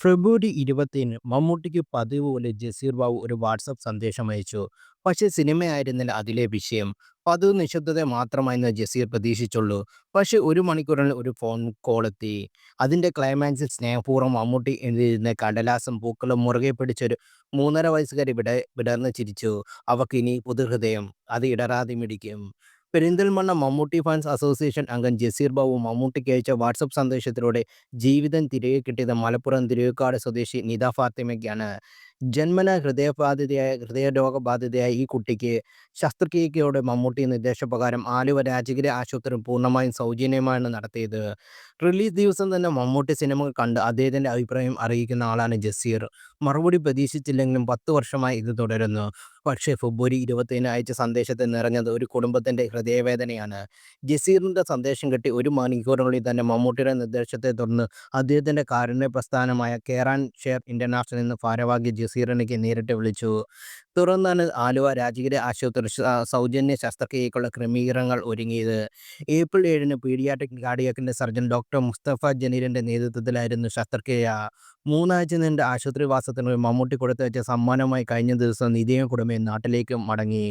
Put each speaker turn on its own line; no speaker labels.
ഫെബ്രുവരി 20 മമ്മൂട്ടിക്ക് പതിവ് പോലെ ജസീർ ബാബു ഒരു വാട്സപ്പ് സന്ദേശം അയച്ചു. പക്ഷേ സിനിമയായിരുന്നില്ല അതിലെ വിഷയം. പതിവ് നിശബ്ദത മാത്രമായിരുന്നു ജസീർ പ്രതീക്ഷിച്ചുള്ളൂ. പക്ഷേ ഒരു മണിക്കൂറിനുള്ളിൽ ഒരു ഫോൺ കോൾ എത്തി. അതിന്റെ ക്ലൈമാക്സിൽ സ്നേഹപൂർവ്വം മമ്മൂട്ടി എഴുതിയിരുന്ന കടലാസും പൂക്കളും മുറുകെ പിടിച്ചൊരു 3.5 വയസ്സുകാരി വിടർന്ന് ചിരിച്ചു. അവക്കിനി പുതുഹൃദയം, അത് ഇടറാതെ മിടിക്കും. പെരിന്തൽമണ്ണ മമ്മൂട്ടി ഫാൻസ് അസോസിയേഷൻ അംഗം ജസീർ ബാബു മമ്മൂട്ടിക്ക് അയച്ച വാട്സപ്പ് സന്ദേശത്തിലൂടെ ജീവിതം തിരികെ കിട്ടിയത് മലപ്പുറം തിരുവേക്കാട് സ്വദേശി നിദ ഫാത്തിമയ്ക്കാണ്. ജന്മനാ ഹൃദയരോഗബാധിതയായ ഈ കുട്ടിക്ക് ശസ്ത്രക്രിയയോടെ മമ്മൂട്ടി നിർദ്ദേശപ്രകാരം ആലുവ രാജഗിരി ആശുപത്രി പൂർണ്ണമായും സൗജന്യമാണ് നടത്തിയത്. റിലീസ് ദിവസം തന്നെ മമ്മൂട്ടി സിനിമ കണ്ട് അദ്ദേഹത്തിന്റെ അഭിപ്രായം അറിയിക്കുന്ന ആളാണ് ജസീർ. മറുപടി പ്രതീക്ഷിച്ചില്ലെങ്കിലും 10 വർഷമായി ഇത് തുടരുന്നു. പക്ഷേ ഫെബ്രുവരി 21 അയച്ച സന്ദേശത്തിൽ നിറഞ്ഞത് ഒരു കുടുംബത്തിന്റെ ഹൃദയവേദനയാണ്. ജസീറിന്റെ സന്ദേശം കിട്ടി ഒരു മണിക്കൂറിനുള്ളിൽ തന്നെ മമ്മൂട്ടിയുടെ നിർദ്ദേശത്തെ തുടർന്ന് അദ്ദേഹത്തിന്റെ കാരുണ്യ പ്രസ്ഥാനമായ കെയർ ആൻഡ് ഷെയർ ഇന്റർനാഷണൽ എന്ന ഭാരവാഹി ജസീറിനെക്ക് നേരിട്ട് വിളിച്ചു. തുടർന്നാണ് ആലുവ രാജഗിരി ആശുപത്രി സൗജന്യ ശസ്ത്രക്രിയയ്ക്കുള്ള ക്രമീകരണങ്ങൾ ഒരുങ്ങിയത്. ഏപ്രിൽ 7 പീഡിയാട്രിക് കാർഡിയാക്കിന്റെ സർജൻ ഡോക്ടർ മുസ്തഫ ജലീലിന്റെ നേതൃത്വത്തിലായിരുന്നു ശസ്ത്രക്രിയ. 3 ആഴ്ച നീണ്ട ആശുപത്രിവാസത്തിനൊടുവിൽ മമ്മൂട്ടി കൊടുത്തയച്ച സമ്മാനമായി കഴിഞ്ഞ ദിവസം നിധിയും കുടുംബവും നാട്ടിലേക്ക് മടങ്ങി.